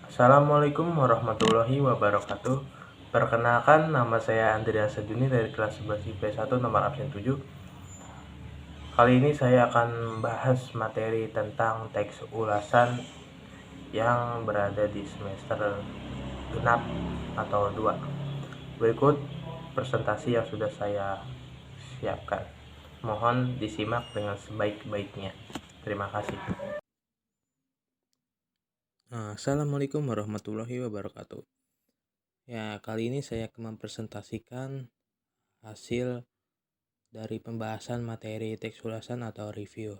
Assalamualaikum warahmatullahi wabarakatuh. Perkenalkan, nama saya Andreas Sajuni dari kelas 11 IP1 nomor absen 7. Kali ini saya akan membahas materi tentang teks ulasan yang berada di semester genap atau 2. Berikut presentasi yang sudah saya siapkan. Mohon disimak dengan sebaik-baiknya. Terima kasih. Assalamualaikum warahmatullahi wabarakatuh. Ya, kali ini saya akan mempresentasikan hasil dari pembahasan materi teks ulasan atau review.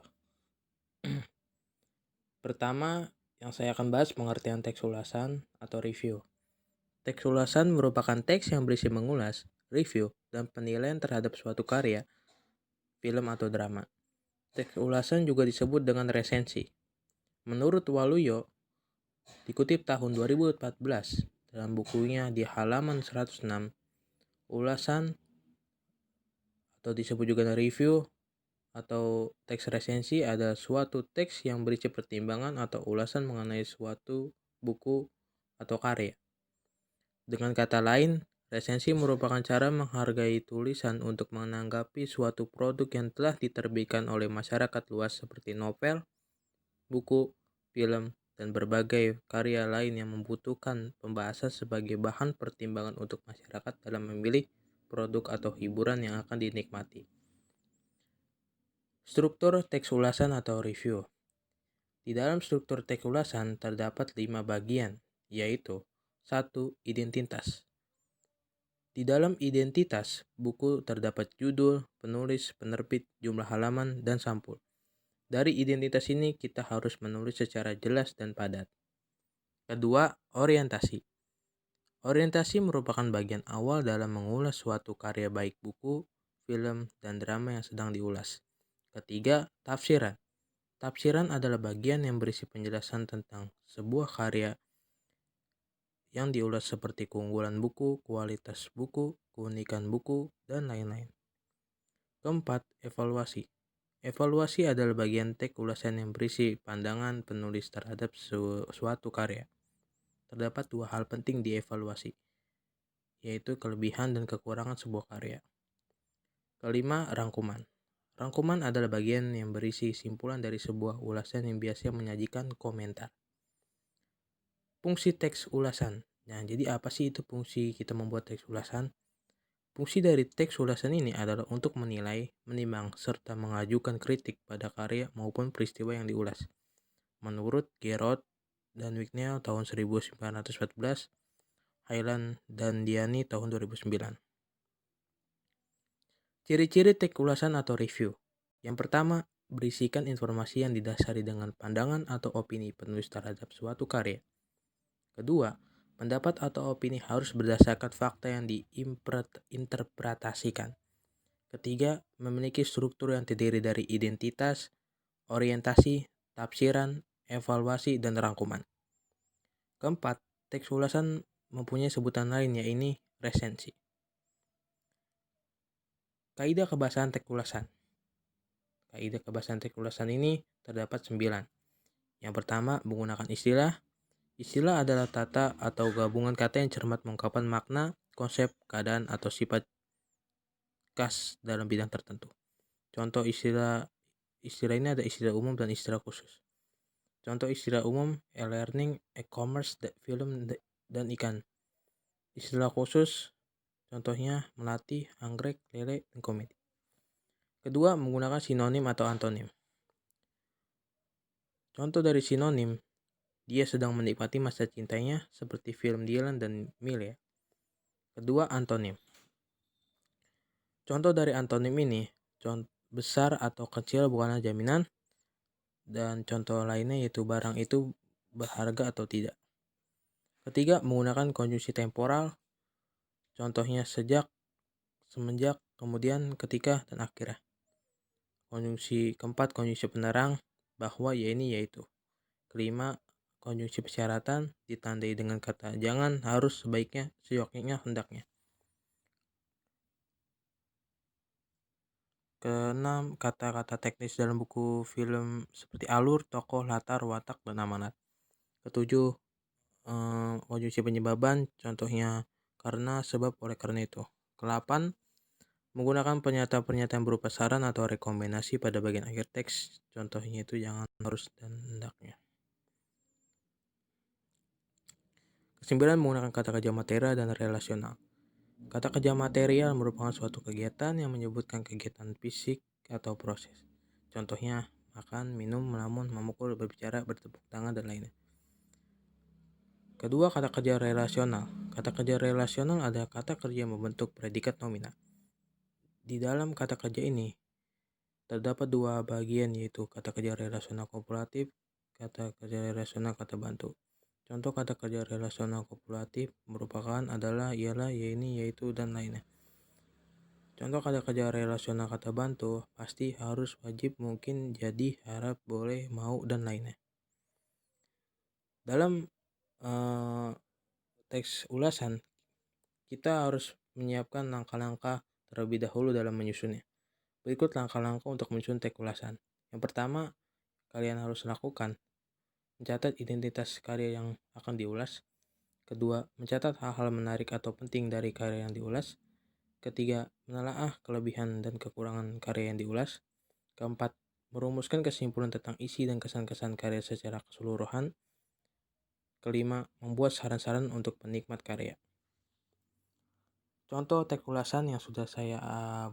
Pertama, yang saya akan bahas pengertian teks ulasan atau review. Teks ulasan merupakan teks yang berisi mengulas, review, dan penilaian terhadap suatu karya, film atau drama. Teks ulasan juga disebut dengan resensi. Menurut Waluyo, dikutip tahun 2014 dalam bukunya di halaman 106, ulasan atau disebut juga review atau teks resensi adalah suatu teks yang berisi pertimbangan atau ulasan mengenai suatu buku atau karya. Dengan kata lain, resensi merupakan cara menghargai tulisan untuk menanggapi suatu produk yang telah diterbitkan oleh masyarakat luas seperti novel, buku, film, dan berbagai karya lain yang membutuhkan pembahasan sebagai bahan pertimbangan untuk masyarakat dalam memilih produk atau hiburan yang akan dinikmati. Struktur teks ulasan atau review. Di dalam struktur teks ulasan terdapat 5 bagian, yaitu 1. Identitas. Di dalam identitas, buku terdapat judul, penulis, penerbit, jumlah halaman, dan sampul. Dari identitas ini kita harus menulis secara jelas dan padat. Kedua, orientasi. Orientasi merupakan bagian awal dalam mengulas suatu karya baik buku, film, dan drama yang sedang diulas. Ketiga, tafsiran. Tafsiran adalah bagian yang berisi penjelasan tentang sebuah karya yang diulas seperti keunggulan buku, kualitas buku, keunikan buku, dan lain-lain. Keempat, evaluasi. Evaluasi adalah bagian teks ulasan yang berisi pandangan penulis terhadap suatu karya. Terdapat 2 hal penting di evaluasi, yaitu kelebihan dan kekurangan sebuah karya. Kelima, rangkuman. Rangkuman adalah bagian yang berisi simpulan dari sebuah ulasan yang biasanya menyajikan komentar. Fungsi teks ulasan. Nah, jadi apa sih itu fungsi kita membuat teks ulasan? Fungsi dari teks ulasan ini adalah untuk menilai, menimbang, serta mengajukan kritik pada karya maupun peristiwa yang diulas. Menurut Gerard dan Wignell tahun 1914, Highland dan Diani tahun 2009. Ciri-ciri teks ulasan atau review. Yang pertama, berisikan informasi yang didasari dengan pandangan atau opini penulis terhadap suatu karya. Kedua, pendapat atau opini harus berdasarkan fakta yang diinterpretasikan. Ketiga, memiliki struktur yang terdiri dari identitas, orientasi, tafsiran, evaluasi, dan rangkuman. Keempat, teks ulasan mempunyai sebutan lain yaitu resensi. Kaidah kebahasaan teks ulasan. Kaidah kebahasaan teks ulasan ini terdapat 9. Yang pertama, menggunakan istilah. Istilah adalah tata atau gabungan kata yang cermat mengungkapkan makna, konsep, keadaan, atau sifat khas dalam bidang tertentu. Contoh istilah ini ada istilah umum dan istilah khusus. Contoh istilah umum, e-learning, e-commerce, film, dan ikan. Istilah khusus, contohnya melati, anggrek, lele, dan komedi. Kedua, menggunakan sinonim atau antonim. Contoh dari sinonim, dia sedang menikmati masa cintanya seperti film Dylan dan Mil ya. Kedua, antonim. Contoh dari antonim ini, besar atau kecil bukanlah jaminan, dan contoh lainnya yaitu barang itu berharga atau tidak. Ketiga, menggunakan konjungsi temporal. Contohnya sejak, semenjak, kemudian, ketika, dan akhirnya. Keempat, konjungsi penerang, bahwa, ya ini, yaitu. Kelima, konjungsi persyaratan ditandai dengan kata jangan, harus, sebaiknya, seyoknya, hendaknya. Keenam, kata-kata teknis dalam buku film seperti alur, tokoh, latar, watak, dan amanat. Ketujuh, konjungsi penyebaban, contohnya karena, sebab, oleh karena itu. Ke-8, menggunakan pernyataan-pernyataan berupa saran atau rekomendasi pada bagian akhir teks, contohnya itu jangan, harus, dan hendaknya. Ke-9, menggunakan kata kerja material dan relasional. Kata kerja material merupakan suatu kegiatan yang menyebutkan kegiatan fisik atau proses. Contohnya makan, minum, melamun, memukul, berbicara, bertepuk tangan, dan lainnya. Kedua, kata kerja relasional. Kata kerja relasional adalah kata kerja yang membentuk predikat nominal. Di dalam kata kerja ini terdapat dua bagian, yaitu kata kerja relasional kopulatif, kata kerja relasional kata bantu. Contoh kata kerja relasional kopulatif merupakan adalah, ialah, ya ini, yaitu, dan lainnya. Contoh kata kerja relasional kata bantu pasti, harus, wajib, mungkin, jadi, harap, boleh, mau, dan lainnya. Dalam teks ulasan, kita harus menyiapkan langkah-langkah terlebih dahulu dalam menyusunnya. Berikut langkah-langkah untuk menyusun teks ulasan. Yang pertama, kalian harus lakukan mencatat identitas karya yang akan diulas. Kedua, mencatat hal-hal menarik atau penting dari karya yang diulas. Ketiga, menelaah kelebihan dan kekurangan karya yang diulas. Keempat, merumuskan kesimpulan tentang isi dan kesan-kesan karya secara keseluruhan. Kelima, membuat saran-saran untuk penikmat karya. Contoh teks ulasan yang sudah saya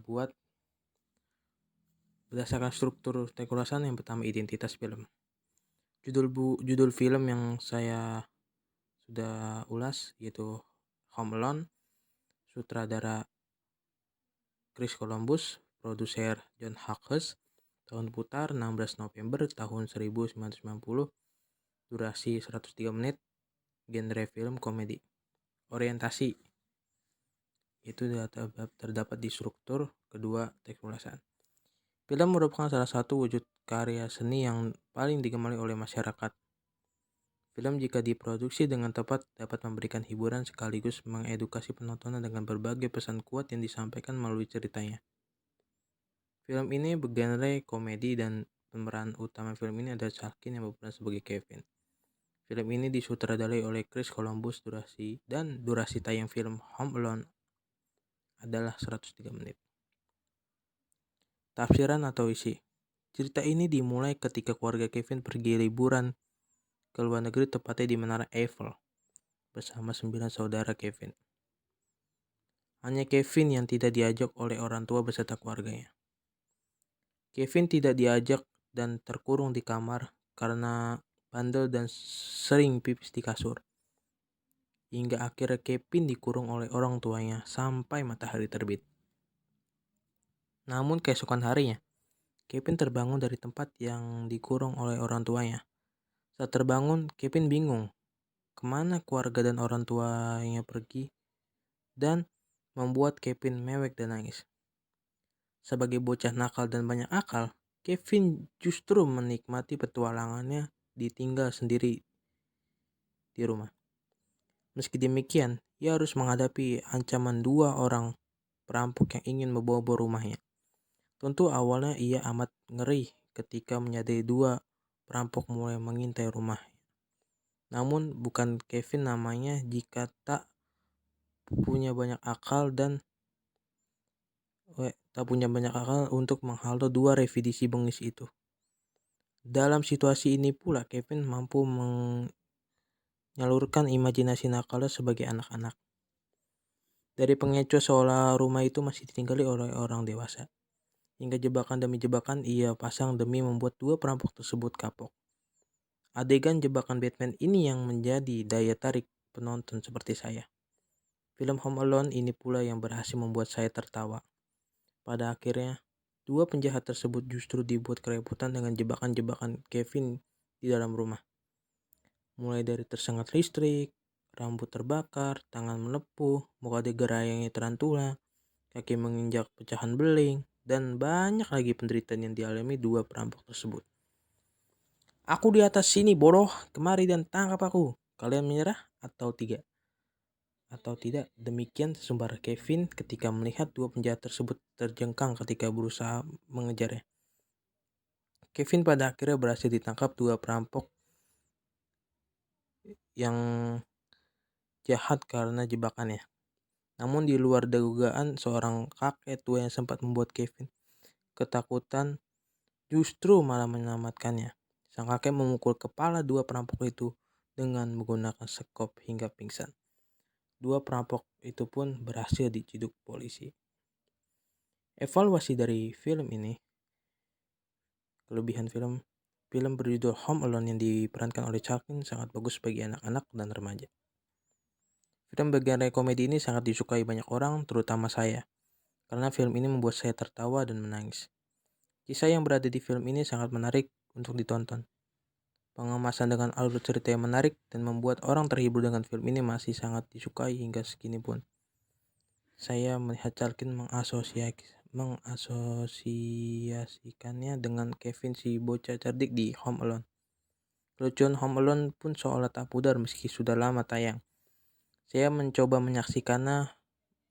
buat berdasarkan struktur teks ulasan. Yang pertama, identitas film. Judul film yang saya sudah ulas yaitu Home Alone, sutradara Chris Columbus, produser John Hughes, tahun putar 16 November tahun 1990, durasi 103 menit, genre film komedi. Orientasi itu terdapat di struktur kedua teks ulasan. Film merupakan salah satu wujud karya seni yang paling digemari oleh masyarakat. Film jika diproduksi dengan tepat dapat memberikan hiburan sekaligus mengedukasi penonton dengan berbagai pesan kuat yang disampaikan melalui ceritanya. Film ini bergenre komedi dan pemeran utama film ini adalah Salkin yang berperan sebagai Kevin. Film ini disutradarai oleh Chris Columbus. Durasi tayang film Home Alone adalah 103 menit. Tafsiran atau isi. Cerita ini dimulai ketika keluarga Kevin pergi liburan ke luar negeri, tepatnya di Menara Eiffel bersama 9 saudara Kevin. Hanya Kevin yang tidak diajak oleh orang tua beserta keluarganya. Kevin tidak diajak dan terkurung di kamar karena bandel dan sering pipis di kasur. Hingga akhirnya Kevin dikurung oleh orang tuanya sampai matahari terbit. Namun keesokan harinya, Kevin terbangun dari tempat yang dikurung oleh orang tuanya. Saat terbangun, Kevin bingung kemana keluarga dan orang tuanya pergi, dan membuat Kevin mewek dan nangis. Sebagai bocah nakal dan banyak akal, Kevin justru menikmati petualangannya ditinggal sendiri di rumah. Meski demikian, ia harus menghadapi ancaman dua orang perampok yang ingin membobol rumahnya. Tentu awalnya ia amat ngeri ketika menyadari dua perampok mulai mengintai rumah. Namun bukan Kevin namanya jika tak punya banyak akal untuk menghalau dua revisi bengis itu. Dalam situasi ini pula Kevin mampu menyalurkan imajinasi nakalnya sebagai anak-anak. Dari pengecoh seolah rumah itu masih ditinggali oleh orang dewasa. Hingga jebakan demi jebakan ia pasang demi membuat dua perampok tersebut kapok. Adegan jebakan Batman ini yang menjadi daya tarik penonton seperti saya. Film Home Alone ini pula yang berhasil membuat saya tertawa. Pada akhirnya, dua penjahat tersebut justru dibuat kerepotan dengan jebakan-jebakan Kevin di dalam rumah. Mulai dari tersengat listrik, rambut terbakar, tangan melepuh, muka digerayangi tarantula, kaki menginjak pecahan beling, dan banyak lagi penderitaan yang dialami dua perampok tersebut. Aku di atas sini bodoh, kemari dan tangkap aku. Kalian menyerah atau tidak? Demikian sumber Kevin ketika melihat dua penjahat tersebut terjengkang ketika berusaha mengejarnya. Kevin pada akhirnya berhasil ditangkap dua perampok yang jahat karena jebakannya. Namun di luar dugaan, seorang kakek tua yang sempat membuat Kevin ketakutan justru malah menyelamatkannya. Sang kakek memukul kepala dua perampok itu dengan menggunakan sekop hingga pingsan. Dua perampok itu pun berhasil diciduk polisi. Evaluasi dari film ini, kelebihan film berjudul Home Alone yang diperankan oleh Chaplin sangat bagus bagi anak-anak dan remaja. Film bagian komedi ini sangat disukai banyak orang, terutama saya, karena film ini membuat saya tertawa dan menangis. Kisah yang berada di film ini sangat menarik untuk ditonton. Pengemasan dengan alur cerita yang menarik dan membuat orang terhibur dengan film ini masih sangat disukai hingga segini pun. Saya melihat Chaplin mengasosiasikannya dengan Kevin si bocah cerdik di Home Alone. Kelucuan Home Alone pun seolah tak pudar meski sudah lama tayang. Saya mencoba menyaksikannya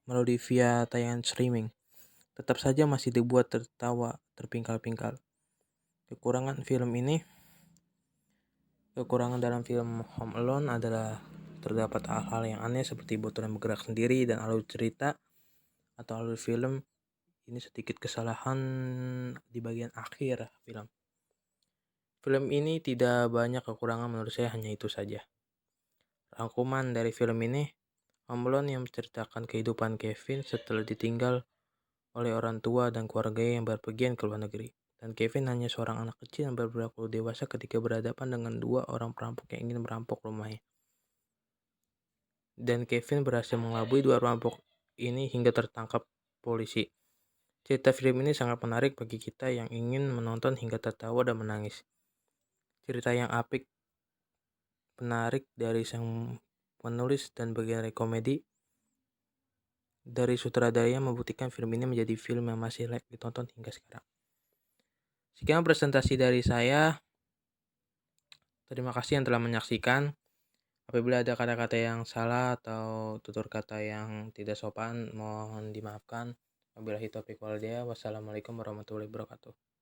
melalui via tayangan streaming. Tetap saja masih dibuat tertawa terpingkal-pingkal. Kekurangan dalam film Home Alone adalah terdapat hal-hal yang aneh seperti botol yang bergerak sendiri dan alur cerita atau alur film ini sedikit kesalahan di bagian akhir film. Film ini tidak banyak kekurangan menurut saya, hanya itu saja. Rangkuman dari film ini, Home Alone yang menceritakan kehidupan Kevin setelah ditinggal oleh orang tua dan keluarganya yang berpergian ke luar negeri. Dan Kevin hanya seorang anak kecil yang berperilaku dewasa ketika berhadapan dengan dua orang perampok yang ingin merampok rumahnya. Dan Kevin berhasil mengelabui dua perampok ini hingga tertangkap polisi. Cerita film ini sangat menarik bagi kita yang ingin menonton hingga tertawa dan menangis. Cerita yang apik, menarik dari sang penulis dan bagian komedi dari sutradara membuktikan film ini menjadi film yang masih layak ditonton hingga sekarang. Sekian presentasi dari saya. Terima kasih yang telah menyaksikan. Apabila ada kata-kata yang salah atau tutur kata yang tidak sopan, mohon dimaafkan. Wabillahi taufiq wal hidayah. Wassalamualaikum warahmatullahi wabarakatuh.